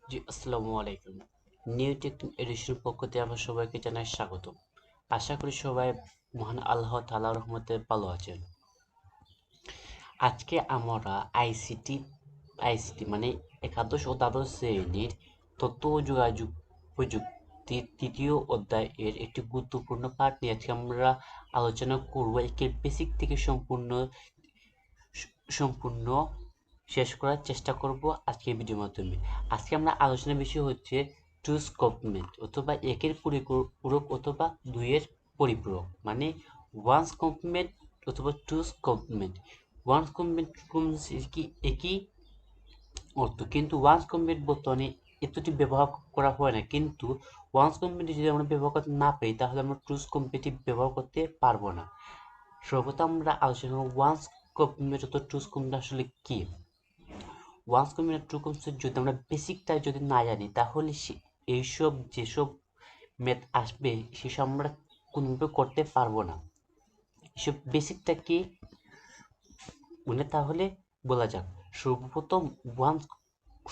জি আসসালামু আলাইকুম। New take addition পক্ষ থেকে আমার সবাইকে জানাই স্বাগত। আশা করি সবাই মহান আল্লাহ তাআলার রহমতে ভালো আছেন। আজকে আমরা আইসিটি মানে একাদশ ও দ্বাদশ শ্রেণীর তথ্য ও যোগাযোগ প্রযুক্তির তৃতীয় অধ্যায় এর একটি গুরুত্বপূর্ণ পাঠ নিয়ে আজকে আমরা আলোচনা করব। একে বেসিক থেকে সম্পূর্ণ শেষ করার চেষ্টা করব আজকের ভিডিওর মাধ্যমে। আজকে আমরা আলোচনার বিষয় হচ্ছে টুস কমপ্লিমেন্ট অথবা একের পরিপূরক অথবা দুইয়ের পরিপূরক, মানে ওয়ান্স কমপ্লিমেন্ট অথবা টুস কমপ্লিমেন্ট। ওয়ান্স কমপ্লিমেন্ট কি একই অর্থ, কিন্তু ওয়ান্স কমপ্লিমেন্ট বর্তমানে এতটি ব্যবহার করা হয় না, কিন্তু ওয়ান্স কমপ্লিমেন্ট যদি আমরা ব্যবহার করতে না পারি তাহলে আমরা টুস কমপ্লিমেন্ট ব্যবহার করতে পারবো না। সর্বপ্রথম আমরা আলোচনা করব ওয়ান্স কমপ্লিমেন্ট অথবা টুস কমপ্লিমেন্ট আসলে কি। ওয়ান্স কমপ্লিমেন্ট টু কমপ্লিমেন্ট যদি আমরা বেসিকটা যদি না জানি তাহলে যেসব ম্যাথ আসবে সেসব আমরা কোনোভাবে করতে পারবো না। এসব বেসিকটা কি মানে তাহলে বলা যাক। সর্বপ্রথম ওয়ান্স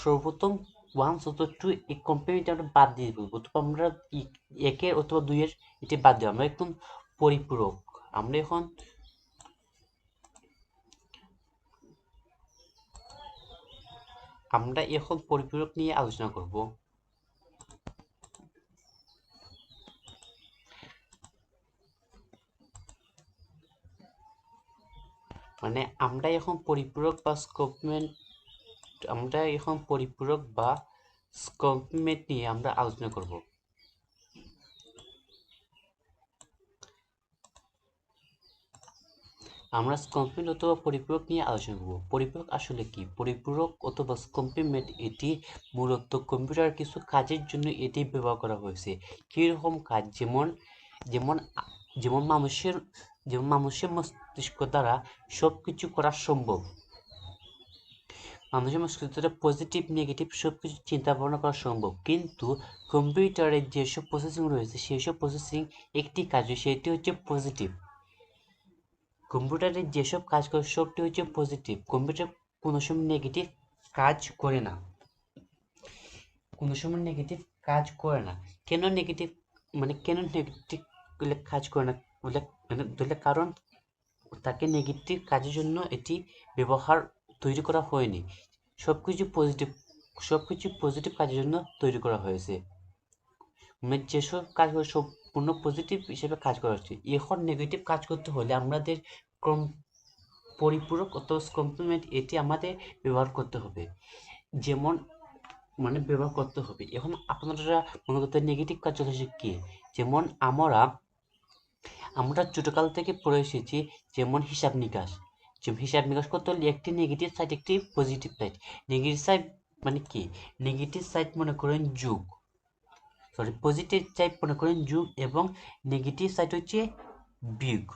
সর্বপ্রথম ওয়ান্স অথবা টু এই কমপ্লিমেন্ট আমরা বাদ দিয়ে দেবো, অথবা আমরা একের অথবা দুইয়ের এটি বাদ দেবো। আমরা একদম পরিপূরক আমরা এখন পরিপূরক নিয়ে আলোচনা করব। মানে আমরা এখন পরিপূরক বা কমপ্লিমেন্ট নিয়ে আমরা আলোচনা করব। আমরা কমপ্লিমেন্ট অথবা পরিপূরক নিয়ে আলোচনা করব। পরিপূরক আসলে কি? পরিপূরক অথবা কমপ্লিমেন্ট এটি মূলত কম্পিউটার কিছু কাজের জন্য এটি ব্যবহার করা হয়েছে। কীরকম কাজ? যেমন যেমন যেমন মানুষের মস্তিষ্ক দ্বারা সব কিছু করা সম্ভব। মানুষের মস্তিষ্ক দ্বারা পজিটিভ নেগেটিভ সব কিছু চিন্তা ভাবনা করা সম্ভব, কিন্তু কম্পিউটারে যেসব প্রসেসিং রয়েছে সেসব প্রসেসিং একটি কাজ, সেটি হচ্ছে পজিটিভ। কম্পিউটারে যেসব কাজ করে সবটি হচ্ছে পজিটিভ। কম্পিউটার কোনো সময় নেগেটিভ কাজ করে না, কোনো সময় নেগেটিভ কাজ করে না। কেন নেগেটিভ কাজ করে না বলে ধরলে, কারণ তাকে নেগেটিভ কাজের জন্য এটি তৈরি করা হয়নি। সবকিছু পজিটিভ কাজের জন্য তৈরি করা হয়েছে। মানে যেসব কাজ করে সম্পূর্ণ পজিটিভ হিসেবে কাজ করা হচ্ছে। এখন নেগেটিভ কাজ করতে হলে আমাদের পরিপূরক অথবা কমপ্লিমেন্ট এটি আমাদের ব্যবহার করতে হবে। যেমন ব্যবহার করতে হবে। এখন আপনারা মনে করতে নেগেটিভ কাজ হচ্ছে কি? যেমন আমরা ছোটকাল থেকে পড়ে এসেছি, যেমন হিসাব নিকাশ করতে হলে একটি নেগেটিভ সাইড একটি পজিটিভ সাইড। নেগেটিভ সাইড মানে কি? নেগেটিভ সাইড মনে করেন যোগ, পজিটিভ সাইড মনে করেন যোগ, এবং নেগেটিভ সাইড হচ্ছে বিয়োগ,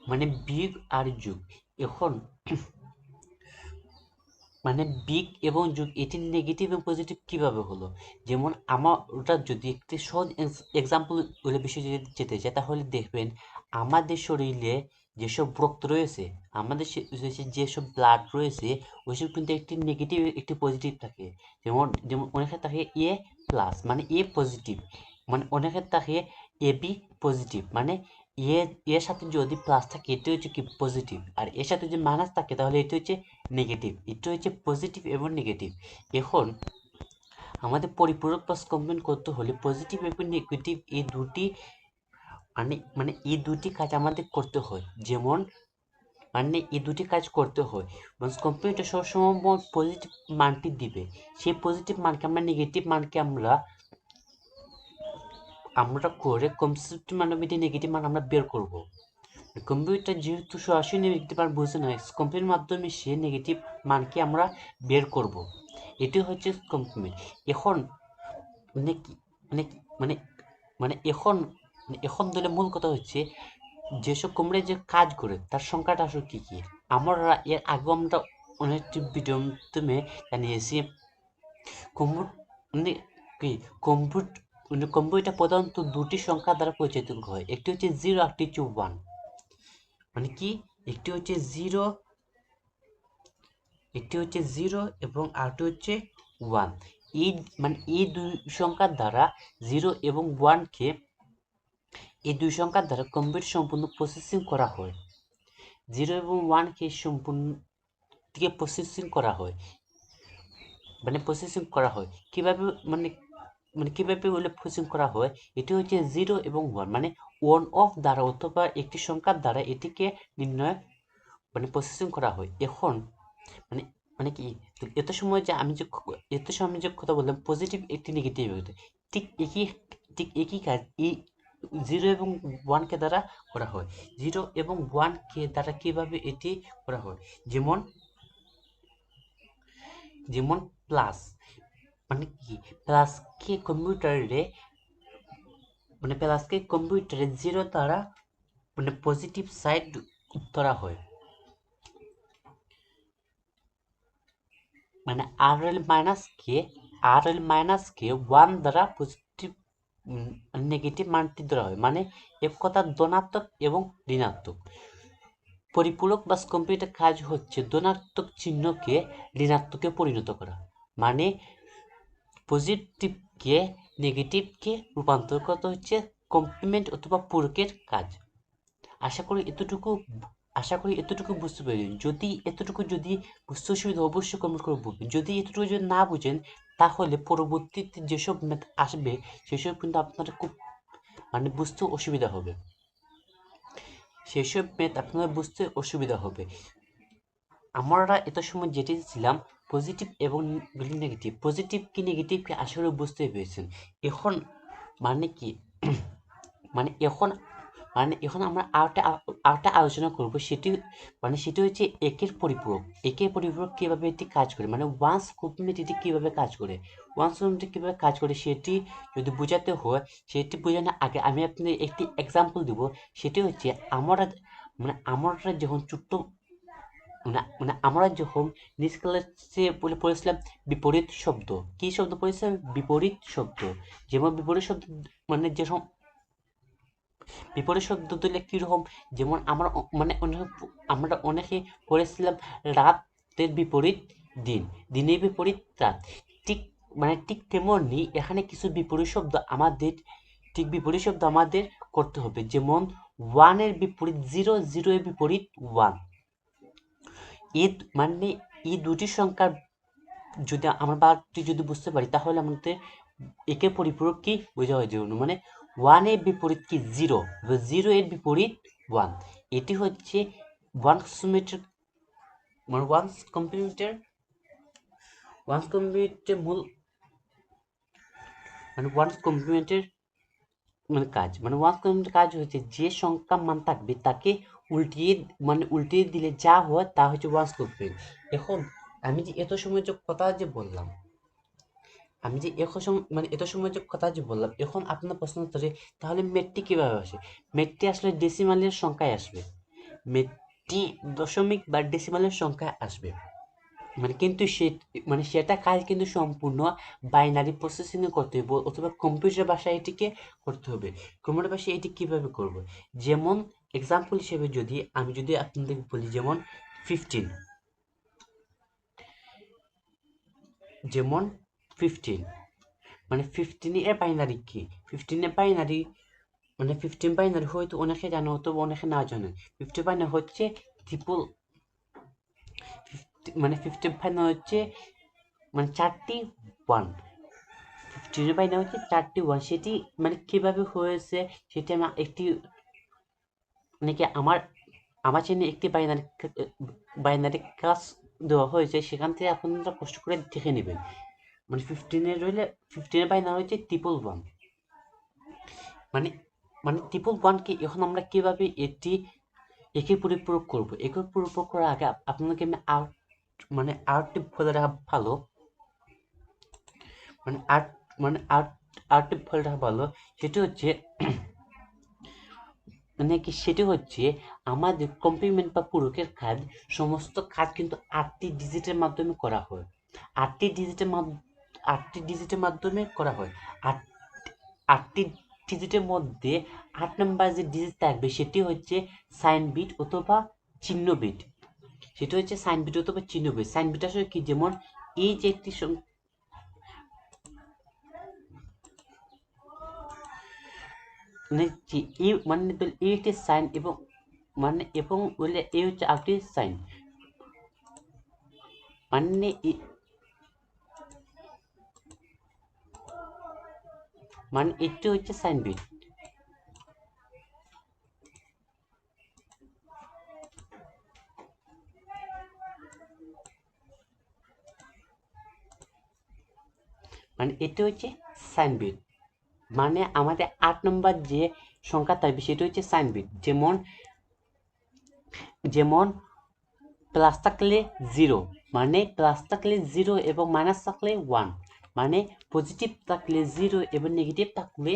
মানে বিয়োগ আর যোগ। এখন বিগ এবং যোগ এটি নেগেটিভ এবং পজিটিভ কিভাবে হলো? যেমন ওটা যদি একটি সহজ এক্সাম্পল বিষয়ে যদি যেতে চাই তাহলে দেখবেন আমাদের শরীরে যেসব রক্ত রয়েছে, যেসব ব্লাড রয়েছে, ওইসব কিন্তু একটি নেগেটিভ একটি পজিটিভ থাকে। যেমন যেমন অনেকের থাকে এ প্লাস মানে এ পজিটিভ, মানে অনেকের থাকে এ বি পজিটিভ, মানে এর সাথে যদি প্লাস থাকে এটি হচ্ছে কি পজিটিভ, আর এর সাথে যদি মাইনাস থাকে তাহলে এটি হচ্ছে নেগেটিভ। এটা হচ্ছে পজিটিভ এবং নেগেটিভ। এখন আমাদের পরিপূরক প্লাস কমপ্লিমেন্ট করতে হলে পজিটিভ এবং নেগেটিভ এই দুটি এই দুটি কাজ আমাদের করতে হয়। যেমন এই দুটি কাজ করতে হয়। কম্পিউটার সবসময় পজিটিভ মানটি দিবে, সেই পজিটিভ মানকে নেগেটিভ মানকে আমরা করে কনসেপ্ট নেগেটিভ মান আমরা বের করব। কম্পিউটার যেহেতু সরাসরি নেগেটিভ মান বুঝে না, কমপ্লিমেন্টের মাধ্যমে সে নেগেটিভ মানকে আমরা বের করব। এটি হচ্ছে কমপ্লিমেন্ট। এখন মানে কি মানে মানে মানে এখন এখন ধরে মূল কথা হচ্ছে যেসব কম্পিউটার যে কাজ করে তার সংখ্যাটা আসলে কি কি। আমরা এর আগে আমরা অনেকটি ভিডিওর মাধ্যমে জানিয়েছি মানে কি কম্পিউটার প্রধানত দুটি সংখ্যা দ্বারা পরিচালিত হয়। একটি হচ্ছে 0, একটি হচ্ছে 1। মানে কি? একটি হচ্ছে 0 এবং আরেকটি হচ্ছে ওয়ান। এই দুই সংখ্যার দ্বারা 0 এবং 1কে এই দুই সংখ্যার দ্বারা কম্পিউটার সম্পূর্ণ প্রসেসিং করা হয়। 0 এবং 1কে সম্পূর্ণ থেকে প্রসেসিং করা হয়, কিভাবে কিভাবে বলে প্রসেসিং করা হয়, এটি হচ্ছে 0 এবং 1 অন অফ দ্বারা অথবা একটি সংখ্যার দ্বারা এটিকে নির্ণয় প্রসেসিং করা হয়। এখন মানে মানে কি এত সময় যে কথা বললাম পজিটিভ একটি নেগেটিভ ঠিক একই কাজ এই 0 এবং 1কে দ্বারা করা হয়। 0 এবং 1কে দ্বারা কিভাবে এটি করা হয়, যেমন প্লাস কি প্লাসকে কম্পিউটারে 0 দ্বারা পজিটিভ সাইড ধরা হয়, RL মাইনাসকে 1 দ্বারা পজিটিভ নেগেটিভ মানটি ধরা হয়, এক কথা ধনাত্মক এবং ঋণাত্মক। পরিপূরক বা কম্পিউটার কাজ হচ্ছে ধনাত্মক চিহ্নকে ঋণাত্মকে পরিণত করা, পজিটিভকে নেগেটিভকে রূপান্তর করতে হচ্ছে কমপ্লিমেন্ট অথবা পূরকের কাজ। আশা করি এতটুকু বুঝতে পেরেছেন। যদি এতটুকু বুঝতে অসুবিধা অবশ্যই কমেন্ট করে বলবেন। যদি এতটুকু না বুঝেন তাহলে পরবর্তীতে যেসব ম্যাথ আসবে সেসব কিন্তু আপনার খুব বুঝতে অসুবিধা হবে। আমরা এত সময় যেটি ছিলাম পজিটিভ এবং নেগেটিভ, পজিটিভ কি নেগেটিভ কি আসলে বুঝতে পেরেছেন। এখন এখন আমরা আরেকটা আলোচনা করব, সেটি হচ্ছে একের পরিপূরক কিভাবে এটি কাজ করে, ওয়ান্স কমপ্লিমেন্ট এটি কিভাবে কাজ করে সেটি যদি বোঝাতে হয়, সেটি বোঝানোর আগে আমি আপনাদের একটি এক্সাম্পল দিব। সেটি হচ্ছে আমরা যখন ছোট্ট আমরা যখন নিজ ক্লাসে পড়েছিলাম বিপরীত শব্দ। কি শব্দ পড়েছিলাম? বিপরীত শব্দ। যেমন বিপরীত শব্দ যেরকম বিপরীত শব্দ দিলে কিরকম, যেমন আমরা অনেকে পড়েছিলাম রাতের বিপরীত দিন, দিনের বিপরীত রাত। ঠিক তেমনি এখানে কিছু বিপরীত শব্দ আমাদের করতে হবে। যেমন 1 এর বিপরীত 0, 0 এর বিপরীত 1। এই দুটি সংখ্যার যদি আমরা বারটি যদি বুঝতে পারি তাহলে আমাদের একের পরিপূরক কি বোঝা হয়ে যাবে। 1 এর বিপরীত কি 0, 0 এর বিপরীত 1। এটি হচ্ছে ওয়ান্স কমপ্লিমেন্টের মূল ওয়ান্স কমপ্লিমেন্টের কাজ। ওয়ান্স কমপ্লিমেন্টের কাজ হচ্ছে যে সংখ্যা মান থাকবে তাকে উল্টিয়ে দিলে যা হয় তা হচ্ছে ওয়ান্স কমপ্লিমেন্ট। এখন আমি যে এত সময় যে কথা বললাম, এখন আপনার প্রশ্ন হচ্ছে তাহলে মেটটি কিভাবে আসে? মেটটি আসলে ডেসিমালের সংখ্যায় আসবে, মেটটি দশমিক বা ডেসিমালের সংখ্যায় আসবে। কিন্তু সেটা কাজ কিন্তু সম্পূর্ণ বাইনারি প্রসেসিং এ করতে হবে অথবা কম্পিউটার ভাষায় এটিকে করতে হবে। কম্পিউটার ভাষায় এটি কিভাবে করব? যেমন এক্সাম্পল হিসেবে আমি যদি আপনাদের বলি, যেমন 15 15 এর বাইনারি কি? 15 বাইনারি 15 বাইনারি হয়তো অনেকে জানে অথবা অনেকে না জানে। 15 বাইনারি হচ্ছে 15 বাইনারি হচ্ছে 4টি 1। 15 বাইনারি হচ্ছে 4টি 1। সেটি কিভাবে হয়েছে সেটি আমি একটি আমার চ্যানেলে একটি বাইনারি ক্লাস দেওয়া হয়েছে, সেখান থেকে আপনারা কষ্ট করে দেখে নেবেন। 15 বাইনারি হচ্ছে 111। ট্রিপল 1কে এখন আমরা কিভাবে একে পরিপূরক করব? একে পরিপূরক করার আগে আপনাদেরকে আমি আরেকটি বলে রাখা ভালো, সেটি হচ্ছে আমাদের কমপ্লিমেন্ট বা পূরকের কাজ, সমস্ত কাজ কিন্তু 8টি ডিজিটের মাধ্যমে করা হয়। 8টি ডিজিটের মাধ্যমে করা হয়। 8টি ডিজিটের মধ্যে 8 নম্বর যে ডিজিট থাকবে সেটি হচ্ছে সাইন বিট অথবা চিহ্ন বিট। সাইন বিট আসলে কি? যেমন এই যে একটি মানে এ মানে এ একটি সাইন এবং বললে এ হচ্ছে আরেকটি সাইন, মানে এটি হচ্ছে সাইন বিট। এটি হচ্ছে সাইন বিট, আমাদের 8 নম্বর যে সংখ্যা থাকবে সেটা হচ্ছে সাইন বিট। যেমন যেমন প্লাস থাকলে 0, প্লাস থাকলে 0 এবং মাইনাস থাকলে 1, পজিটিভ থাকলে 0 এবং নেগেটিভ থাকলে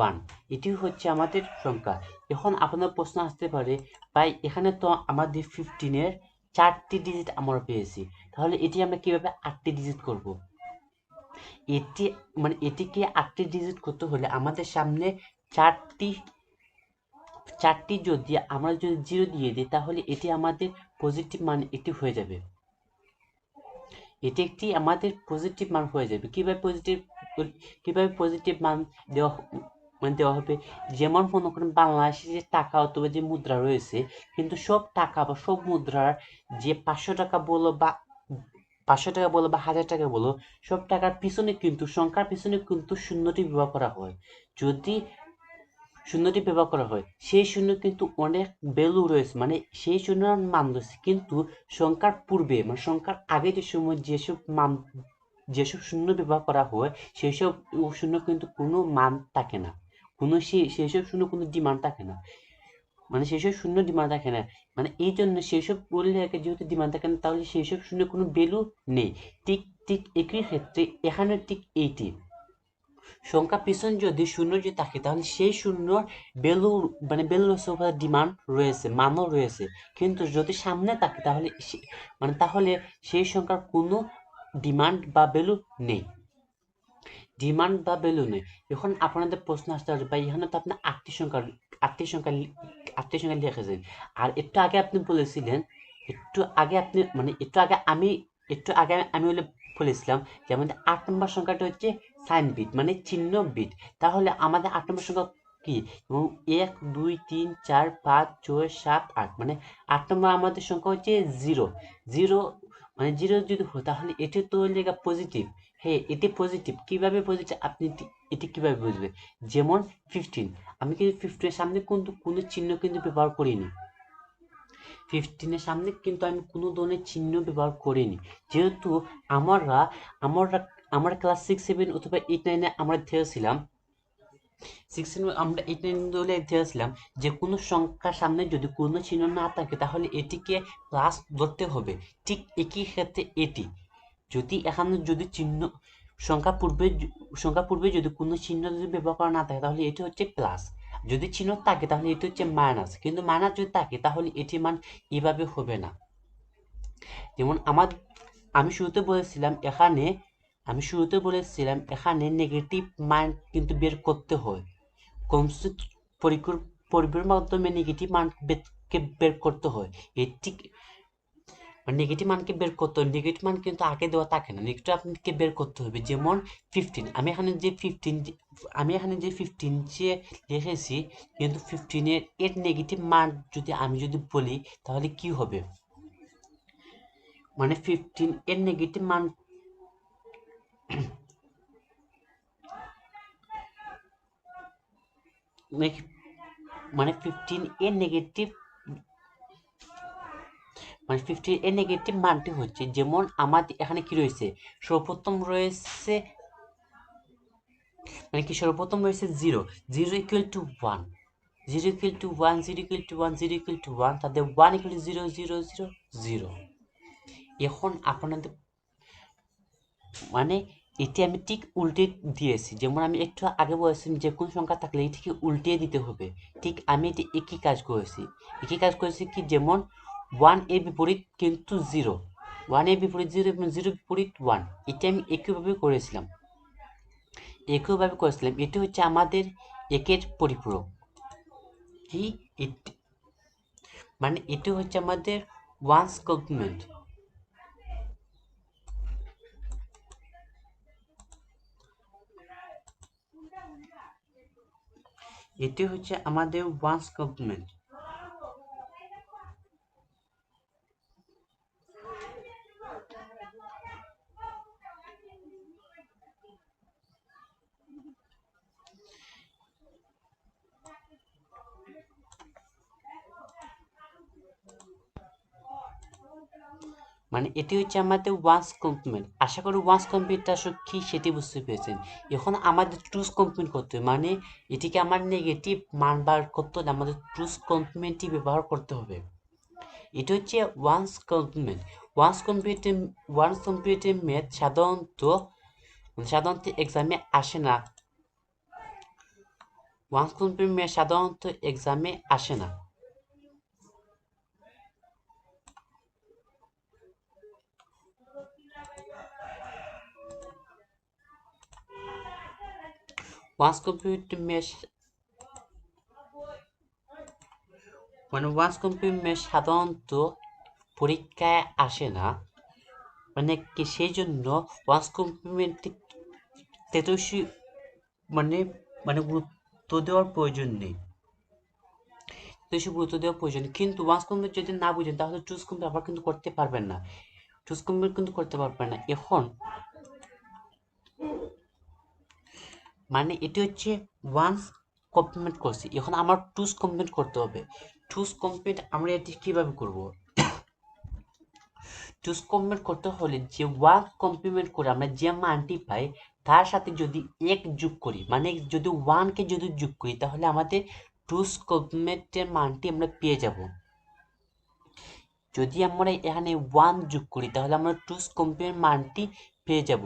1। এটি হচ্ছে আমাদের সংখ্যা। এখন আপনার প্রশ্ন আসতে পারে, ভাই এখানে তো আমাদের 15-এর 4টি ডিজিট আমরা পেয়েছি, তাহলে এটি আমরা কিভাবে 8টি ডিজিট করব? এটি এটিকে 8টি ডিজিট করতে হলে আমাদের সামনে 4টি যদি আমরা যদি 0 দিয়ে দিই, তাহলে এটি আমাদের পজিটিভ মান একটি হয়ে যাবে। এটি একটি আমাদের পজিটিভ মান হয়ে যাবে। কিভাবে পজিটিভ মান দেওয়া দেওয়া হবে? যেমন মনে করেন বাংলাদেশে যে টাকা অথবা যে মুদ্রা রয়েছে, কিন্তু সব টাকা বা সব মুদ্রার যে 500 টাকা বলো বা 1000 টাকা বলো, সব টাকার পিছনে কিন্তু সংখ্যার পিছনে কিন্তু শূন্যটি ব্যবহার করা হয়। যদি শূন্যটি ব্যবহার করা হয়, সেই শূন্য কিন্তু অনেক ভ্যালু রয়েছে, সেই শূন্যর মান রয়েছে, কিন্তু সংখ্যার পূর্বে সংখ্যার আগে যে সময় যেসব শূন্য ব্যবহার করা হয়, সেসব শূন্য কিন্তু কোনো মান থাকে না, সেসব শূন্য কোনো ডিমান্ড থাকে না, সেসব শূন্য ডিমান্ড থাকে না। এই জন্য সেসব উল্লেখে যেহেতু ডিমান্ড থাকে না, তাহলে সেসব শূন্য কোনো ভ্যালু নেই। ঠিক ঠিক একই ক্ষেত্রে এখানে ঠিক এইটি সংখ্যা পিছনে যদি শূন্য যদি থাকে, তাহলে সেই শূন্যর ভ্যালু ভ্যালু রয়েছে, ডিমান্ড রয়েছে, মানও রয়েছে। কিন্তু যদি সামনে থাকে, তাহলে তাহলে সেই সংখ্যার কোনো ডিমান্ড বা ভ্যালু নেই। এখন আপনাদের প্রশ্ন আসতে পারে, ভাই এখানে তো আপনি 8টি সংখ্যা লিখেছেন, আর একটু আগে আপনি বলেছিলেন, একটু আগে আমি বলেছিলাম যে আমাদের 8 নম্বর সংখ্যাটা হচ্ছে সাইন বিট, চিহ্ন বিট। তাহলে আমাদের 8 নম্বর সংখ্যা কি? এবং 1 2 3 4 5 6 7 8, 8 নম্বর আমাদের সংখ্যা হচ্ছে 0। 0 0 যদি হয়, তাহলে এটি তো লেখা পজিটিভ। হ্যাঁ, এটি পজিটিভ। কিভাবে পজিটিভ আপনি এটি কিভাবে বুঝবেন? যেমন 15, আমি কিন্তু 15 এর সামনে কিন্তু কোনো চিহ্ন কিন্তু ব্যবহার করিনি। 15 এর সামনে কিন্তু আমি কোনো ধরনের চিহ্ন ব্যবহার করিনি, যেহেতু আমরা আমরা আমরা ক্লাস 6 7 অথবা 8 9 আমরা ধরেছিলাম, 8 9 ধরেছিলাম যে কোনো সংখ্যার সামনে যদি কোনো চিহ্ন না থাকে, তাহলে এটিকে প্লাস ধরতে হবে। ঠিক একই ক্ষেত্রে এটি যদি এখানে যদি সংখ্যা পূর্বে যদি কোনো চিহ্ন যদি ব্যবহার করা না থাকে, তাহলে এটি হচ্ছে প্লাস। যদি চিহ্ন থাকে, তাহলে এটি হচ্ছে মাইনাস। কিন্তু মাইনাস যদি থাকে, তাহলে এটির মান এভাবে হবে না। যেমন আমি শুরুতে বলেছিলাম এখানে নেগেটিভ মান কিন্তু বের করতে হয়। কমসে পরিবারের মাধ্যমে নেগেটিভ মান বের করতে হয়। এটি নেগেটিভ মান কিন্তু আগে দেওয়া থাকে না, নেগেটিভ আপনাকে বের করতে হবে। যেমন 15, আমি এখানে যে 15 যে লিখেছি, কিন্তু 15 এর নেগেটিভ মান আমি যদি বলি, তাহলে কি হবে? 15 এর নেগেটিভ মান মানে 15 এর নেগেটিভ 15 এর নেগেটিভ মানটি হচ্ছে, যেমন আমাদের এখানে কি রয়েছে, সর্বপ্রথম রয়েছে সর্বপ্রথম রয়েছে 0 0 equal to 1, 0 equal to 1, 0 equal to 1, 0 equal to 1, তাদের 1 ইকুয়াল টু 0 0 0 0। এখন আপনাদের এটি আমি ঠিক উল্টে দিয়েছি। যেমন আমি একটু আগে বলেছিলাম যে কোনো সংখ্যা থাকলে এটিকে উল্টে দিতে হবে, ঠিক আমি এটি একই কাজ করেছি কি, যেমন 1 এর বিপরীত কিন্তু 0, 1 এর বিপরীত 0 এবং 0 বিপরীত 1, এটি আমি একইভাবে করেছিলাম। এটি হচ্ছে আমাদের একের পরিপূরক। কি এটি এটি হচ্ছে আমাদের ওয়ান্স কমপ্লিমেন্ট। এটি হচ্ছে আমাদের ওয়ান্স কমপ্লিমেন্ট। মানে এটি হচ্ছে আমাদের ওয়ান্স কমপ্লিমেন্ট। আশা করি ওয়ান্স কমপ্লিমেন্টটা আসলে কি সেটি বুঝতে পেরেছেন। এখন আমাদের টুস কমপ্লিমেন্ট করতে হবে, মানে এটিকে আমার নেগেটিভ মান বার করতে হলে আমাদের টুস কমপ্লিমেন্টটি ব্যবহার করতে হবে। এটা হচ্ছে ওয়ান্স কমপ্লিমেন্টের মেথড সাধারণত এক্সামে আসে না। ওয়ান্স কমপ্লিমেন্ট মেথড সাধারণত এক্সামে আসে না। ওয়ান্স কমপ্লিমেন্ট মেথড সাধারণত পরীক্ষায় আসে না, মানে কি সেই জন্য ওয়ান্স কমপ্লিমেন্ট তেতসী মানে মানে গুরুত্ব দেওয়ার প্রয়োজন নেই, বেশি গুরুত্ব দেওয়ার প্রয়োজন নেই। কিন্তু ওয়ান্স কমপ্লিমেন্ট যদি না বুঝেন তাহলে চুজ কমপ্লিমেন্ট ব্যবহার কিন্তু করতে পারবেন না, চুজ কমপ্লিমেন্ট কিন্তু করতে পারবেন না। এখন মানে এটি হচ্ছে ওয়ান্স কমপ্লিমেন্ট করছি, এখন আমার টুজ কমপ্লিমেন্ট করতে হবে। টুজ কমপ্লিমেন্ট আমরা এটি কিভাবে করব? টুজ কমপ্লিমেন্ট করতে হলে যে ওয়ান্স কমপ্লিমেন্ট করে আমরা যে মানটি পাই তার সাথে যদি এক যোগ করি, মানে যদি ওয়ানকে যদি যোগ করি তাহলে আমাদের টুজ কমপ্লিমেন্টের মানটি আমরা পেয়ে যাব। যদি আমরা এখানে ওয়ান যোগ করি তাহলে আমরা টুজ কমপ্লিমেন্ট মানটি পেয়ে যাব।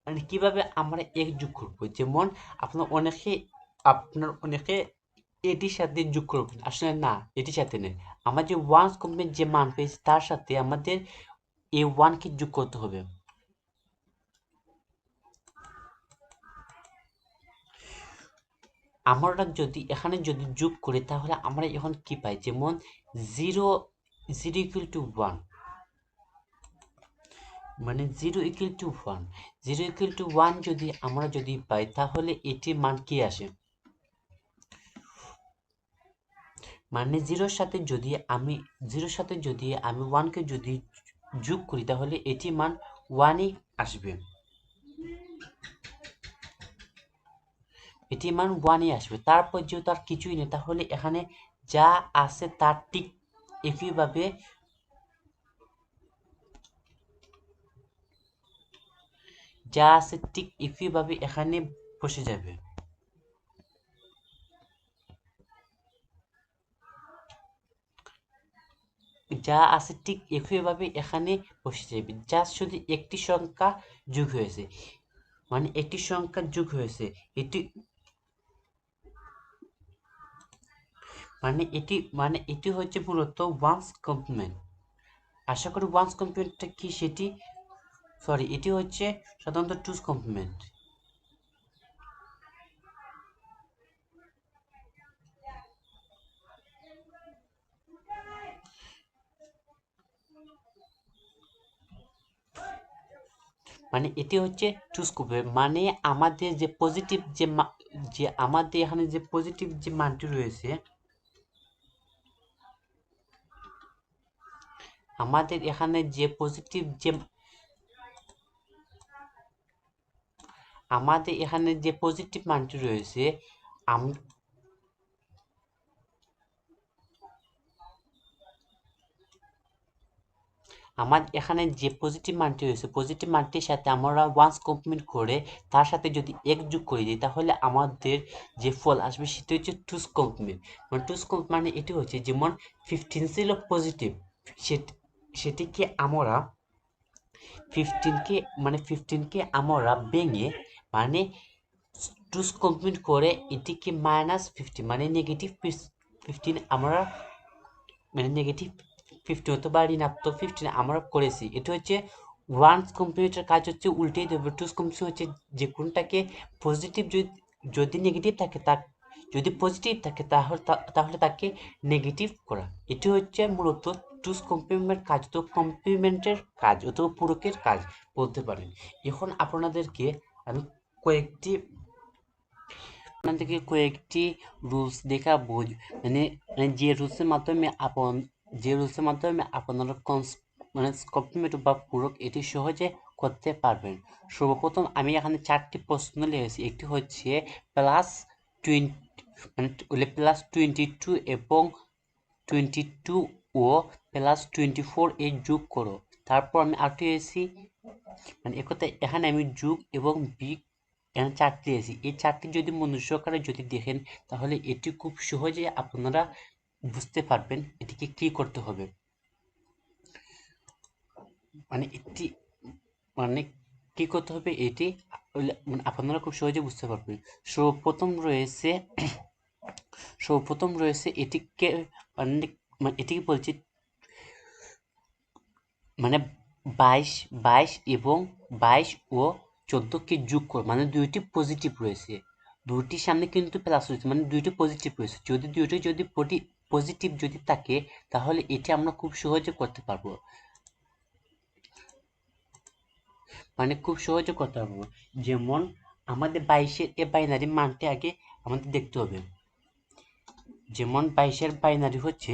মানে কিভাবে আমরা এক যোগ করবো, যেমন আপনার অনেকে এটির সাথে যোগ করবেন, আসলে না, এটির সাথে নেই। আমরা যে ওয়ান্স কমপ্লিমেন্ট যে মান পেয়েছি তার সাথে আমাদের এই ওয়ানকে যোগ করতে হবে। আমরা যদি এখানে যদি যোগ করি তাহলে আমরা এখন কি পাই, যেমন zero zero equal to one, মানে zero equal to one, zero equal to one যদি আমরা যদি পাই তাহলে এটির মান কি আসে, মানে জিরোর সাথে যদি আমি ওয়ানকে যদি যোগ করি তাহলে এটির মান ওয়ানই আসবে, এটির মান ওয়ানই আসবে। তারপর যেহেতু আর কিছুই নেই তাহলে এখানে যা আছে তার ঠিক একইভাবে এখানে বসে যাবে। যা আছে ঠিক একইভাবে এখানে বসে যাবে, জাস্ট শুধু একটি সংখ্যা যোগ হয়েছে, মানে একটি সংখ্যা যোগ হয়েছে। এটি এটি হচ্ছে মূলত ওয়ান্স কমপ্লিমেন্ট। আশা করি ওয়ান্স কমপ্লিমেন্টটা কি সেটি, সরি, এটি হচ্ছে সাধারণত টুজ কমপ্লিমেন্ট। মানে এটি হচ্ছে চুজ করবে, মানে আমাদের যে পজিটিভ যে আমাদের এখানে যে পজিটিভ যে মানটি রয়েছে, আমাদের এখানে যে পজিটিভ যে আমাদের এখানে যে পজিটিভ মানটি রয়েছে আমার এখানে যে পজিটিভ মানটি রয়েছে পজিটিভ মানটির সাথে আমরা ওয়ান্স কমপ্লিমেন্ট করে তার সাথে যদি এক যোগ করে দিই তাহলে আমাদের যে ফল আসবে সেটি হচ্ছে টুস কমপ্লিমেন্ট। মানে টুস কমপ্লিমেন্ট মানে এটি হচ্ছে যেমন 15 ছিল পজিটিভ, সেটিকে আমরা 15কে আমরা ভেঙে, মানে টুস কমপ্লিমেন্ট করে এটিকে -15 মানে -15 আমরা, মানে -15 অথবা ঋণাত্মক 15 আমরা করেছি। এটা হচ্ছে ওয়ান্স কম্পিউটার কাজ হচ্ছে উল্টেই দেবে। টুস কম্পিউটার হচ্ছে যে কোনটাকে পজিটিভ যদি নেগেটিভ থাকে যদি পজিটিভ থাকে তাহলে তাকে নেগেটিভ করা। এটি হচ্ছে মূলত টুস কমপ্লিমেন্ট কাজ, তো কমপ্লিমেন্টের কাজ অথবা পূরকের কাজ বলতে পারেন। এখন আপনাদেরকে আমি কয়েকটি আপনাদেরকে কয়েকটি রুলস দেখাবো, মানে মানে যে রুলসের মাধ্যমে আপনারা মানে কমপ্লিমেন্ট বা পূরক এটি সহজে করতে পারবেন। সর্বপ্রথম আমি এখানে 4টি প্রশ্ন লিখেছি। একটি হচ্ছে প্লাস 20, মানে +22 এবং 22 ও +24 এর যোগ করো। তারপর আমি আরেকটি লিখেছি, মানে একথায় এখানে আমি যোগ এবং বিগ এখানে 4টি লিখেছি। এই 4টি যদি মনোযোগ সহকারে যদি দেখেন, তাহলে এটি খুব সহজে আপনারা বুঝতে পারবেন এটিকে কি করতে হবে। মানে এটি মানে কি করতে হবে এটি মানে আপনারা খুব সহজে বুঝতে পারবেন। সর্বপ্রথম রয়েছে এটিকে, মানে এটিকে বলছি, মানে 22 এবং 22 ও 14 কে যোগ করো, মানে দুইটি পজিটিভ রয়েছে, দুইটির সামনে কিন্তু প্লাস রয়েছে, মানে দুইটি পজিটিভ রয়েছে। দুইটি যদি পজিটিভ যদি থাকে, তাহলে এটি আমরা খুব সহজে করতে পারবো, মানে খুব সহজে করতে পারবো। যেমন আমাদের 22-এর এ বাইনারি মানটি আগে আমাদের দেখতে হবে। যেমন 22-এর বাইনারি হচ্ছে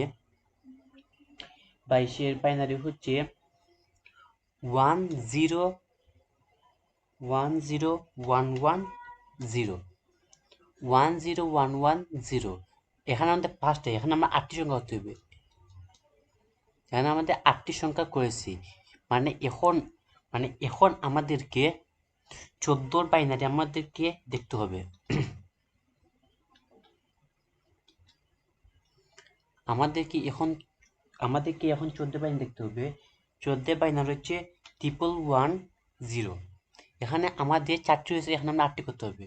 101110, 101110। এখানে আমাদের পাঁচটা, এখানে আমরা 8টি সংখ্যা করতে হবে। এখানে আমাদের 8টি সংখ্যা করেছি। মানে এখন আমাদেরকে 14 বাইনারি আমাদেরকে দেখতে হবে। আমাদেরকে এখন 14 বাইনারি দেখতে হবে। 14 বাইনারি হচ্ছে 1110। এখানে আমাদের 4টি হয়েছে, এখানে আমরা 8টি করতে হবে।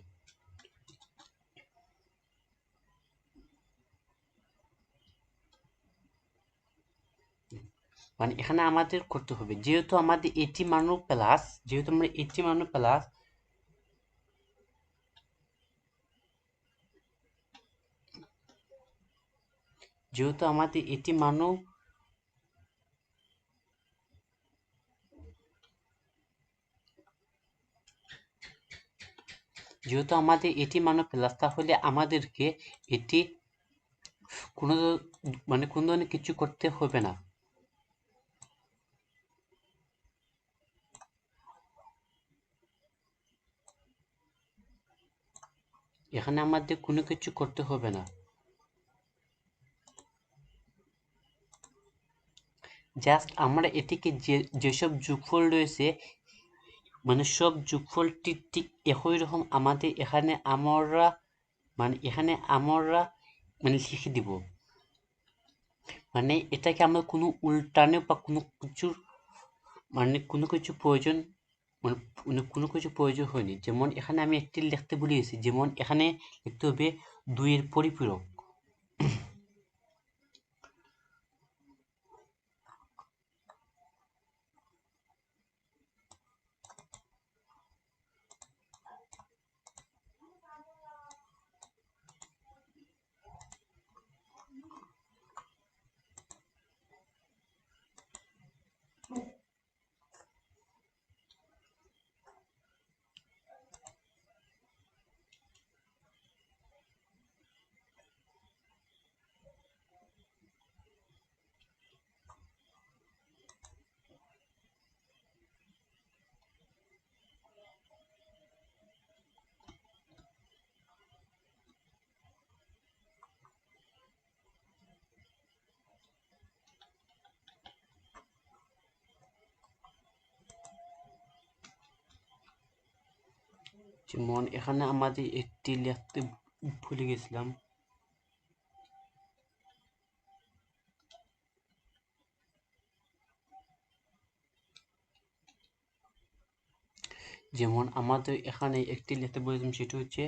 মানে এখানে আমাদের করতে হবে, যেহেতু আমাদের এটি মানও প্লাস, যেহেতু আমরা এটি মানও প্লাস, যেহেতু আমাদের এটি মানও প্লাস, তাহলে আমাদেরকে এটি কোনো কোনো ধরনের কিছু করতে হবে না। এখানে আমাদের কোনো কিছু করতে হবে না। জাস্ট আমরা এটিকে যেসব যোগফল রয়েছে, মানে সব যোগফলটি ঠিক একই রকম আমাদের এখানে আমরা লিখে দিব। মানে এটাকে আমরা কোনো উল্টানো বা কোনো কিছু প্রয়োজন, মানে কোনো কিছু প্রয়োজন হয়নি। যেমন এখানে আমি একটি লিখতে ভুলে গেছি, যেমন এখানে লিখতে হবে 2-এর পরিপূরক। যেমন এখানে আমাদের একটি লিখতে ভুলে গেছিলাম। যেমন আমাদের এখানে একটি লিখতে বলেছিলাম, সেটা হচ্ছে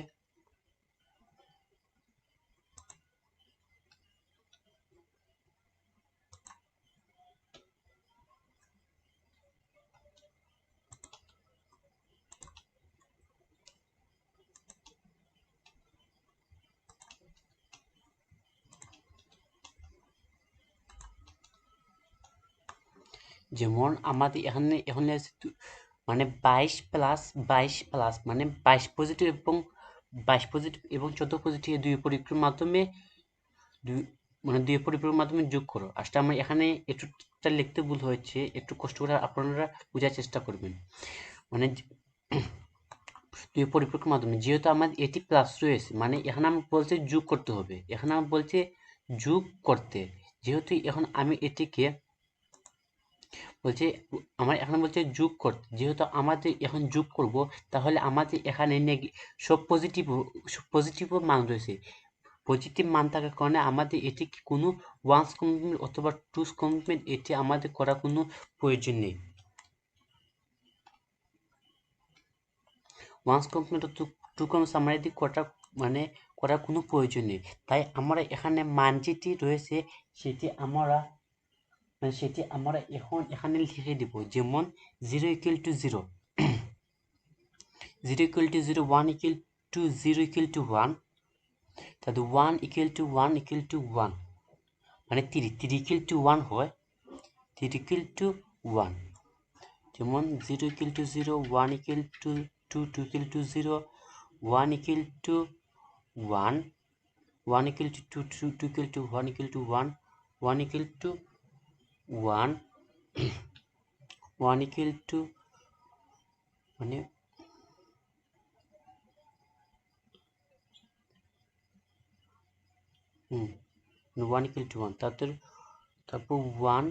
যেমন আমাদের এখানে আছে মানে 22 প্লাস 22 প্লাস, মানে 22 পজিটিভ এবং 22 পজিটিভ এবং 14 পজিটিভ দুই পরিপূরকের মাধ্যমে দুই পরিপূরকের মাধ্যমে যোগ করো। আসলে আমার এখানে একটুটা লিখতে ভুল হয়েছে, একটু কষ্ট করে আপনারা বোঝার চেষ্টা করবেন। মানে দুই পরিপূরকের মাধ্যমে যেহেতু আমাদের এটি প্লাস রয়েছে, মানে এখানে আমি বলছে যোগ করতে হবে, এখানে আমি বলছে যোগ করতে, যেহেতু এখন আমি এটিকে বলছে আমার এখানে বলছে যোগ করতে, যেহেতু আমাদের এখন যোগ করব, তাহলে আমাদের এখানে সব পজিটিভ মান রয়েছে। পজিটিভ মান থাকার কারণে আমাদের এটি কোনো ওয়ান্স কমপ্লিমেন্ট অথবা টুস কমপ্লিমেন্ট এটি আমাদের করার কোনো প্রয়োজন নেই। ওয়ান্স কমপ্লিমেন্ট টু সামারি করার কোনো প্রয়োজন নেই। তাই আমরা এখানে মান যেটি রয়েছে সেটি আমরা এখানে লিখে দিব, যেমন 0 equal to 0, 0 equal to 0, 1 equal to 0 equal to 1, তাহলে 1 ইকুয়াল টু 1 ইকুয়াল টু 1, মানে 3 ইকুয়াল টু 1 হয়, 3 ইকুয়াল টু 1, যেমন 0 equal to 0, 1 equal to 2, 2 equal to 0, 1 equal to 1, 1 equal to 2, 2 equal to 1 equal to 1, 1 equal to 1, 1 equal to মানে 1 equal to 1, তারপর 1,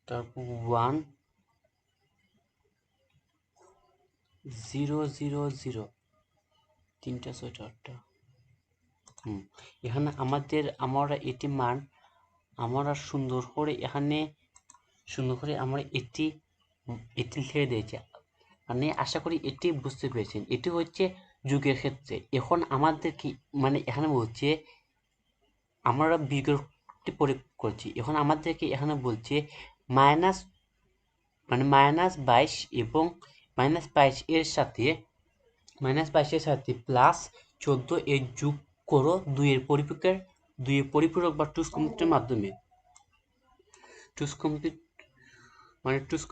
তারপর 1 0 0 0, 3টা 6টা 8টা। এখানে আমরা এটি মান আমরা সুন্দর করে আমরা এটি লিখে দিয়েছি। মানে আশা করি এটি বুঝতে পেরেছেন। এটি হচ্ছে যুগের ক্ষেত্রে। এখন আমাদের কি মানে এখানে বলছে আমরা বিয়োগটি প্রয়োগ করছি। এখন আমাদেরকে এখানে বলছে -22 এবং -22 এর সাথে প্লাস 14 এর যোগ করো দুইয়ের পরিপূরক বা টুস কমপ্লিটের মাধ্যমে। টুস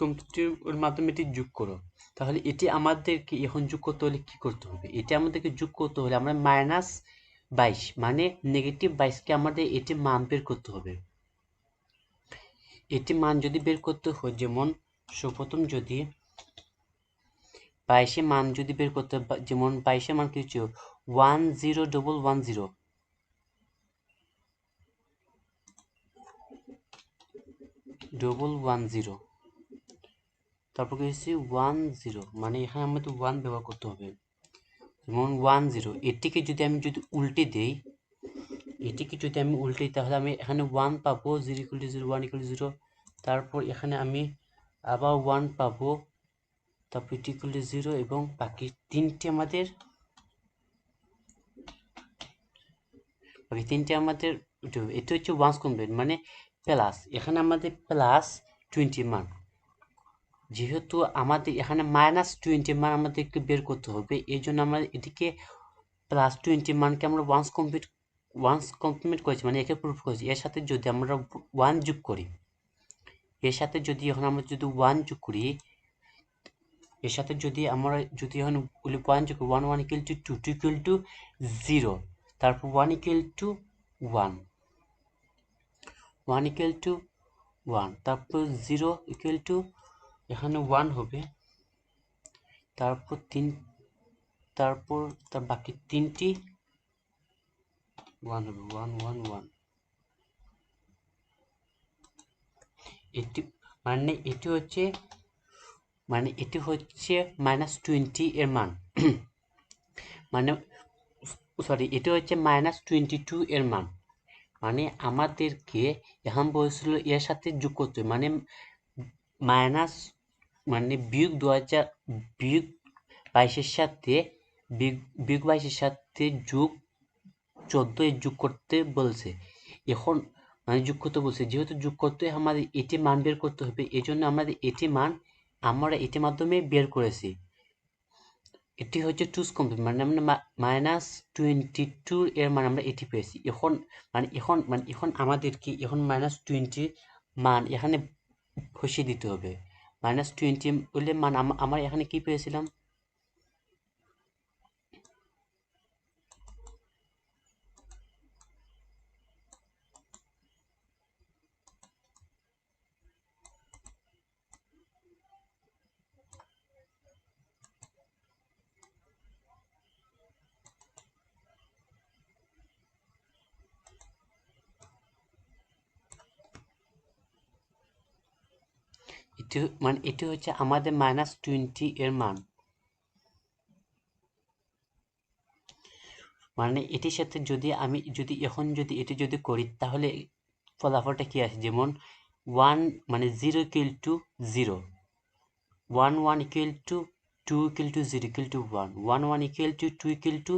কমপ্লিটের মাধ্যমে এটি যোগ করো। তাহলে এটি আমাদেরকে এখন যোগ করতে হলে কি করতে হবে? এটি আমাদেরকে যোগ করতে হলে আমরা -22 মানে -22কে আমাদের এটি মান বের করতে হবে। এটি মান যদি বের করতে হয়, যেমন সর্বপ্রথম যদি 22 মান যদি বের করতে হয়, যেমন 22 মান কিছু 10110, তারপর কি হচ্ছে 10, মানে এখানে আমাদের 1 ব্যবহার করতে হবে, যেমন 10। এটিকে যদি আমি উল্টে দেই, তাহলে আমি এখানে 1 পাবো, 0 ইকুয়াল টু 0, 1 ইকুয়াল টু 0, তারপর এখানে আমি আবার 1 পাবো, তারপর এটি ইকুয়াল টু 0 এবং বাকি তিনটি আমাদের এটি হচ্ছে ওয়ান্স কমপ্লিট মানে প্লাস। এখানে আমাদের +20 মান, যেহেতু আমাদের এখানে -20 মান আমাদেরকে বের করতে হবে, এই জন্য আমরা এটিকে +20 মানকে আমরা ওয়ান্স কমপ্লিমেন্ট করেছি, মানে একে প্রুফ করেছি। এর সাথে যদি আমরা 1 যোগ করি, এখন আমরা যদি 1 যোগ করি, এর সাথে যদি এখন 1 যোগ করি, 1 ইকুয়াল টু 2, 2 ইকুয়াল টু 0, তারপর 1 ইকুয়াল টু 1, 1 ইকুয়াল টু 1, তারপর 0 ইকুয়াল টু এখানে 1 হবে, তারপর তার বাকি তিনটি 1 হবে, 1 1 1। এটি হচ্ছে -20 এর মান এটি হচ্ছে -22 এর মান। মানে আমাদেরকে এখন বলছিল এর সাথে যোগ করতে, মানে বিয়োগ 22 সাথে যোগ 14 যোগ করতে বলছে। এখন যোগ করতে বলছে, যেহেতু যোগ করতে আমাদের এটি মান বের করতে হবে, এই জন্য আমাদের আমরা এটির মাধ্যমে বের করেছি। এটি হচ্ছে টুস কমপ্লিট, মানে আমরা -22 এর মান আমরা এটি পেয়েছি। এখন আমাদেরকে -20 মান এখানে বসিয়ে দিতে হবে। -20 হলে মান আমরা এখানে কি পেয়েছিলাম, এটি হচ্ছে আমাদের -20 এর মান। মানে এটির সাথে যদি আমি এখন এটি যদি করি তাহলে ফলাফলটা কি আসে, যেমন 1 মানে 0 equal to 0, 1 1 equal to 2 equal to 0 equal to 1, 1 1 equal to 2 equal to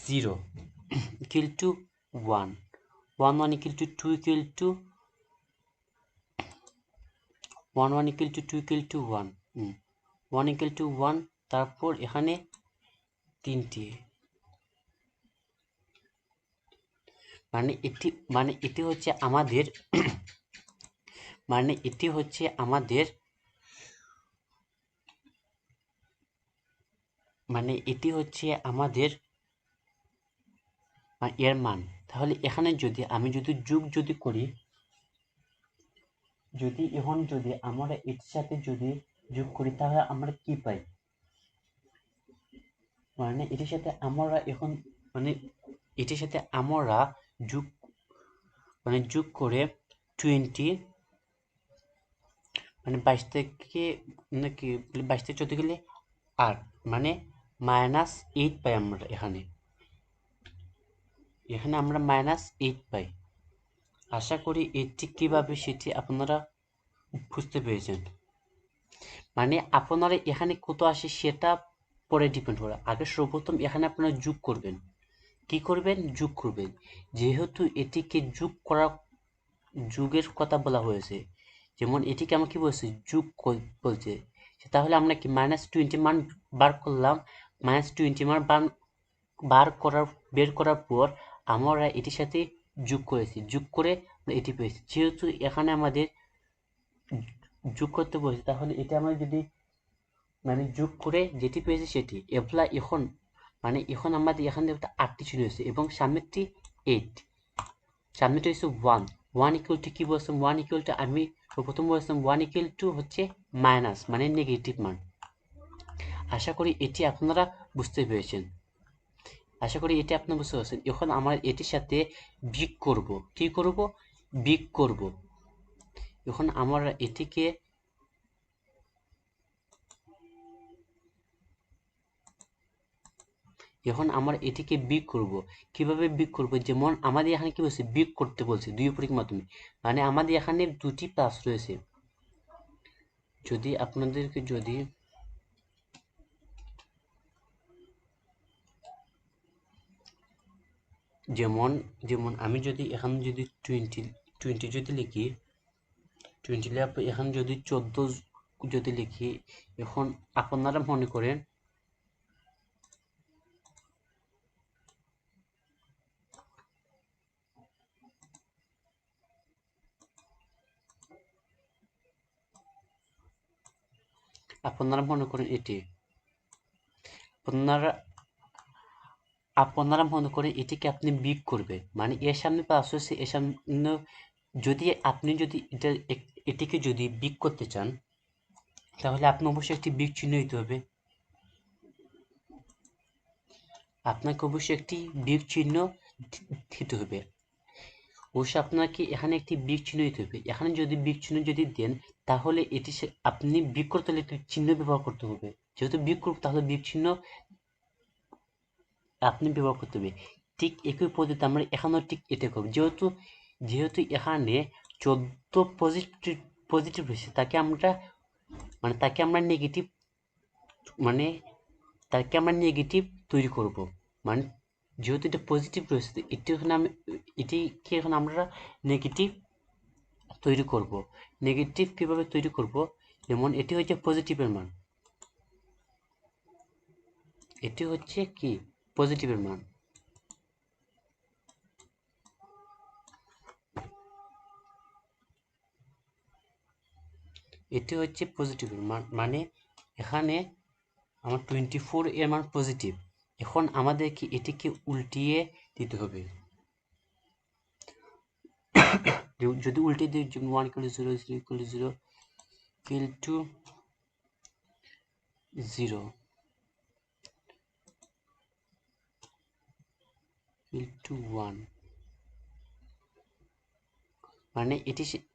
0 equal to 1, 1 1 equal to 2 equal to 1 1 equal to 2 equal to 1, 1 equal to 1, তারপর এখানে 3টি। এটি হচ্ছে আমাদের এটি হচ্ছে আমাদের এর মান। তাহলে এখানে আমি যোগ করি, যদি আমরা এটির সাথে যোগ করি তাহলে আমরা কি পাই, এটির সাথে আমরা যোগ করে 20 22 থেকে 14 গেলে 8 -8 পাই আমরা এখানে আমরা -8 পাই। আশা করি এটি কিভাবে সেটি আপনারা বুঝতে পেরেছেন। আপনারা এখানে কত আসে সেটা পরে ডিপেন্ড করে, আগে সর্বপ্রথম এখানে আপনারা যোগ করবেন। কি করবেন? যোগ করবেন। যেহেতু এটিকে যুগের কথা বলা হয়েছে, যেমন এটিকে আমাকে কি বলছে, যোগ বলছে, তাহলে আমরা কি -20 মান বার করলাম, -20 মান বের করার পর আমরা এটির সাথে যোগ করেছি, যোগ করে এটি পেয়েছি। যেহেতু এখানে আমাদের যোগ করতে বলছে, তাহলে এটা আমরা যদি যোগ করে যেটি পেয়েছি সেটি এখন আমাদের এখানে একটা 8টি চিহ্ন হয়েছে এবং সামনেরটি 8, সামনেটা হচ্ছে 1, 1 ইকুয়াল টু কি বলছিলাম, 1 ইকুয়াল টু আমি প্রথম বলছিলাম 1 ইকুয়াল টু হচ্ছে মাইনাস নেগেটিভ মান। আশা করি এটি আপনারা বুঝতে পেরেছেন। এখন আমরা এটির সাথে বিগ করব। কি করব? বিগ করব। এখন আমরা এটিকে বিগ করব। কিভাবে বিগ করব? যেমন আমাদের এখানে কি বলছে, বিগ করতে বলছে দুই উপরিক মাধ্যমে, আমাদের এখানে দুটি প্লাস রয়েছে। আপনাদেরকে যেমন আমি এখানে 20 যদি লিখি, 20 এখানে 14 লিখি, এখন আপনারা মনে করেন এটি, আপনারা মনে করেন এটিকে আপনি বিগ করবেন, এর সামনে প্লাস হচ্ছে, এর সামনে আপনি এটিকে বিগ করতে চান, তাহলে আপনি অবশ্যই একটি বিগ চিহ্ন দিতে হবে। আপনাকে অবশ্যই একটি বিগ চিহ্ন দিতে হবে। অবশ্যই আপনাকে এখানে একটি বিগ চিহ্ন দিতে হবে। এখানে বিগ চিহ্ন দেন, তাহলে এটি আপনি বিগ করতে হলে একটি চিহ্ন ব্যবহার করতে হবে। যেহেতু বিগ করব, তাহলে বিগ চিহ্ন আপনি ব্যবহার করতে হবে। ঠিক একই পদ্ধতি আমরা এখানেও ঠিক এটা করব। যেহেতু এখানে 14 পজিটিভ রয়েছে, তাকে আমরা নেগেটিভ তৈরি করব। যেহেতু এটা পজিটিভ রয়েছে, এটিকে এখন আমরা নেগেটিভ তৈরি করব। নেগেটিভ কিভাবে তৈরি করব? যেমন এটি হচ্ছে পজিটিভের মান, এটি হচ্ছে কি পজিটিভের মান। এটি হচ্ছে পজিটিভের মান, এখানে আমার 24 এর মান পজিটিভ। এখন আমাদেরকে এটিকে উল্টিয়ে দিতে হবে। যদি উল্টে দিই, 1 equal to 0, 0 equal to 0, equal to 0, equal to 1, মানে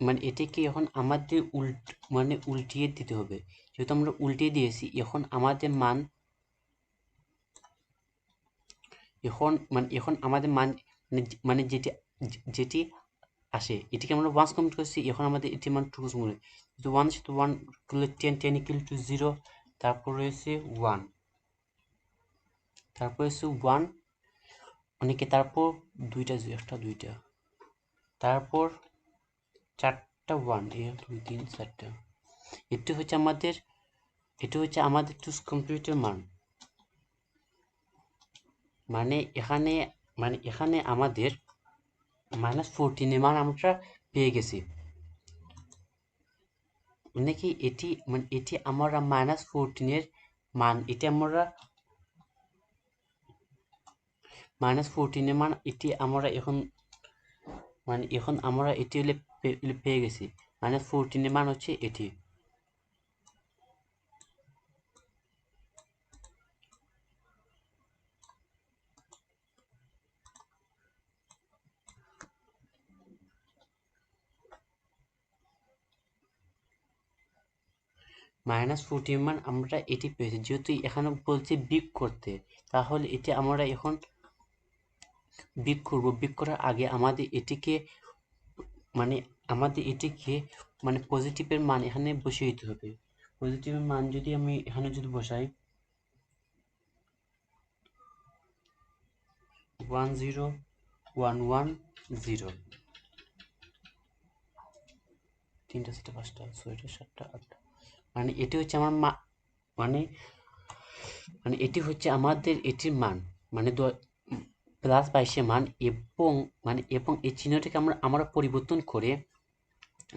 মানে এটিকে এখন আমাদের উল্টিয়ে দিতে হবে। যেহেতু আমরা উল্টিয়ে দিয়েছি, এখন আমাদের মান এখন আমাদের মান মানে যেটি আসে, এটিকে আমরা ওয়ান্স কমপ্লিট করছি, এখন আমাদের এটি মান টু মনে যেহেতু ওয়ান সাথে ওয়ান করলে 10 ইকুয়াল টু 0, তারপর রয়েছে 1, তারপর হচ্ছে 1 অনেকে, তারপর দুইটা, তারপর 4টা 1, 1 2 3 4টা। এটি হচ্ছে আমাদের টুস কমপ্লিটের মান। মানে এখানে আমাদের -14 এর মান আমরা পেয়ে গেছি। মানে কি এটি আমরা -14 এর মান, এটি আমরা -14 এর মান, এটি আমরা এখন আমরা এটি পেয়ে গেছি। -14 এর মান হচ্ছে এটি। -14 মান আমরা এটি পেয়েছি। যেহেতু এখানে বলছে বিগ করতে, তাহলে এটি আমরা এখন বিগ করব। বিগ করার আগে আমাদের এটিকে মানে পজিটিভের মান এখানে বসিয়ে দিতে হবে। পজিটিভের মান যদি আমি এখানে যদি বসাই 1 0 1 1 0, 3টা 4টা 5টা 6টা 7টা 8টা, এটি হচ্ছে আমার মানে এটি হচ্ছে আমাদের এটির মান, মানে +22 মান, এবং এই চিহ্নটাকে আমরা পরিবর্তন করে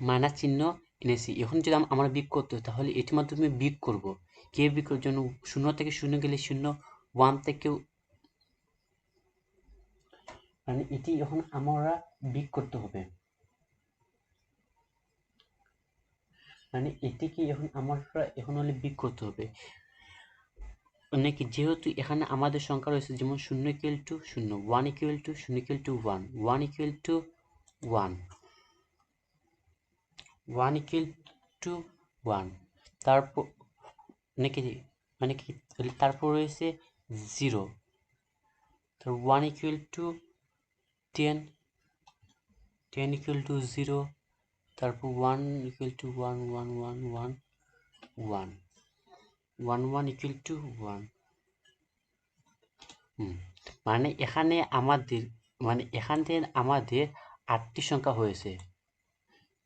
মাইনাস চিহ্ন এনেছি। এখন যদি আমরা বিগ করতে হয়, তাহলে এটির মাধ্যমে বিগ করব। কিভাবে বিগ করার জন্য 0 থেকে 0 গেলে 0, 1 থেকেও এটি এখন আমরা বিগ করতে হবে। এটিকে এখন আমরা হলে বিগ করতে হবে। যেহেতু এখানে আমাদের সংখ্যা রয়েছে, যেমন 0 equal to 0, 1 equal to 0 equal to 1, 1 equal to 1, 1 equal to 1, তারপর নাকি তারপর রয়েছে 0, তারপর 1 ইকুয়াল টু 10, 10 ইকুয়াল টু 0, তারপর 1 ইকুয়াল টু 1 1 1 1 1, 1 1 ইকুয়াল টু 1। এখানে আমাদের 8টি সংখ্যা হয়েছে।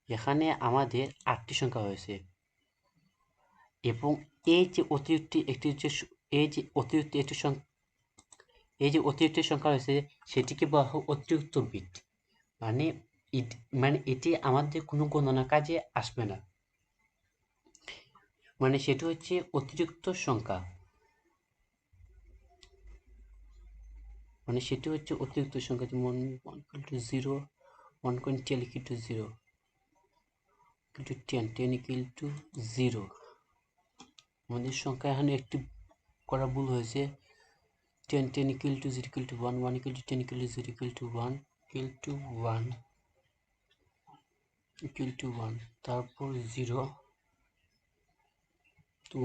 এখানে আমাদের 8টি সংখ্যা হয়েছে, এবং এই যে অতিরিক্ত একটি সংখ্যা হয়েছে, সেটিকে বলা হয় অতিরিক্ত বিট। এটি আমাদের কোনো গণনা কাজে আসবে না। সেটি হচ্ছে অতিরিক্ত সংখ্যা। সেটি হচ্ছে অতিরিক্ত সংখ্যা, যেমন 1 equal to 0, 1 10 equal to 0, equal to 10, 10 equal to 0। আমাদের সংখ্যা এখানে একটি করা ভুল হয়েছে। 10 10 equal to 0 equal to 1, 1 equal to 10 equal to 0 equal to 1, equal to 1, equal to 1, তারপর 0,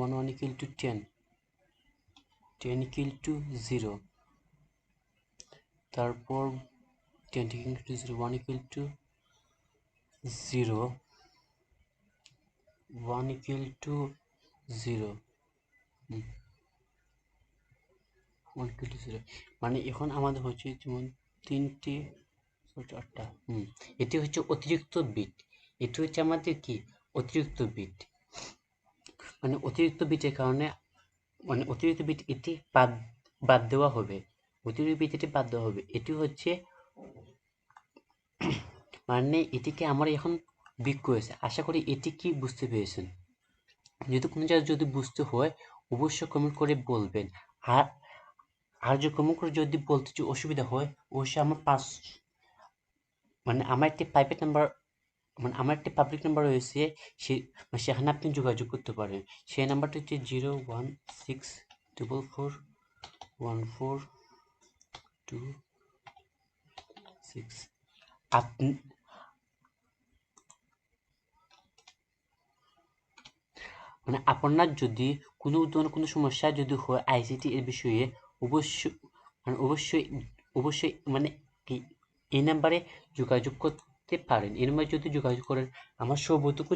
1 1 equal to 10, 10 equal to 0, তারপর 10 equal to 0, 1 equal to 0, 1 equal to 0, 1 equal to 0। এখন আমাদের হচ্ছে যেমন 3টি 4টা। এটি হচ্ছে অতিরিক্ত বিট। এটি হচ্ছে আমাদের কি অতিরিক্ত বিট। অতিরিক্ত বিটের কারণে অতিরিক্ত বিট এটি বাদ দেওয়া হবে। অতিরিক্ত বিট এটি বাদ দেওয়া হবে। এটি হচ্ছে এটিকে আমরা এখন বিগ করেছি। আশা করি এটি কি বুঝতে পেরেছেন। যদি কোনো জায়গায় যদি বুঝতে হয়, অবশ্যই কমেন্ট করে বলবেন। আর যে কমেন্ট করে যদি বলতে অসুবিধা হয়, অবশ্যই আমার আমার একটি প্রাইভেট নাম্বার, আমার একটি পাবলিক নাম্বার রয়েছে, সেখানে আপনি যোগাযোগ করতে পারেন। সেই নাম্বারটি হচ্ছে 016441426। মানে আপনার যদি কোনো ধরনের কোনো সমস্যা যদি হয় আইসিটি এর বিষয়ে অবশ্যই অবশ্যই অবশ্যই কি এই নাম্বারে যোগাযোগ করতে পারেন। এই নাম্বারে যদি যোগাযোগ করেন আমার সর্বটুকু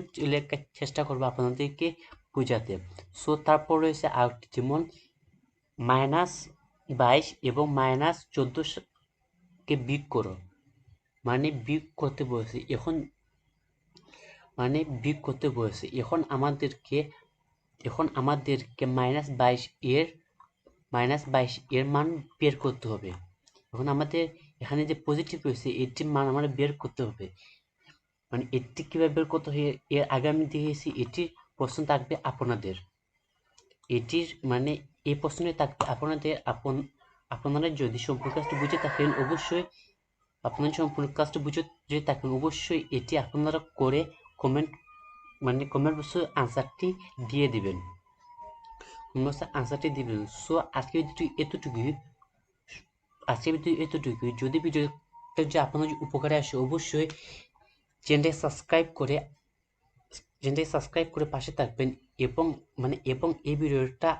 চেষ্টা করবো আপনাদেরকে বোঝাতে। সো তারপর রয়েছে আরেকটি, যেমন -22 এবং -14 কে বিয়োগ করো, মানে বিয়োগ করতে বলেছে এখন, বিয়োগ করতে বলেছে এখন আমাদেরকে -22 এর মান বের করতে হবে। এখন আমাদের এখানে যে পজিটিভ রয়েছে এটির মান আমাদের বের করতে হবে। মানে এটি কিভাবে বের করতে হয় এর আগে আমি দেখেছি। এটির প্রশ্ন থাকবে আপনাদের, এটির মানে এই প্রশ্নে থাকবে আপনাদের আপনারা যদি সম্পূর্ণ কাজটি বুঝে থাকেন অবশ্যই, আপনারা সম্পূর্ণ কাজটি বুঝে যদি থাকেন অবশ্যই এটি আপনারা করে কমেন্ট কমেন্ট বক্সে আনসারটি দিয়ে দিবেন, সো আজকে এতটুকুই। যদি ভিডিওটা যে আপনাদের উপকারে আসে অবশ্যই চ্যানেলটি সাবস্ক্রাইব করে পাশে থাকবেন, এবং এই ভিডিওটা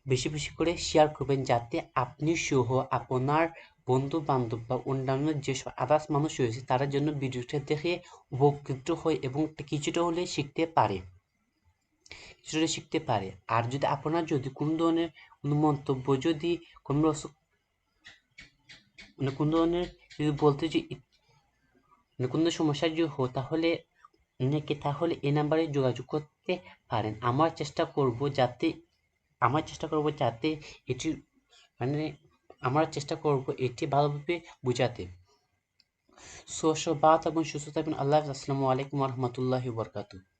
বেশি বেশি করে শেয়ার করবেন, যাতে আপনি সহ আপনার বন্ধু বান্ধব বা অন্যান্য যেসব আদার্স মানুষ রয়েছে তারা জন্য ভিডিওটা দেখে উপকৃত হয় এবং কিছুটা হলে শিখতে পারে। আর যদি আপনার যদি কোনো ধরনের কোনো মন্তব্য যদি কোনো কোনো ধরনের যদি বলতে যে কোনো সমস্যা যদি হয় তাহলে এই নাম্বারে যোগাযোগ করতে পারেন। আমার চেষ্টা করব এটি ভালোভাবে বোঝাতে। সো ভালো থাকবেন, সুস্থ থাকবেন। আল্লাহ হাফেজ। আসসালামু আলাইকুম ওয়া রাহমাতুল্লাহি ওয়া বারাকাতুহু।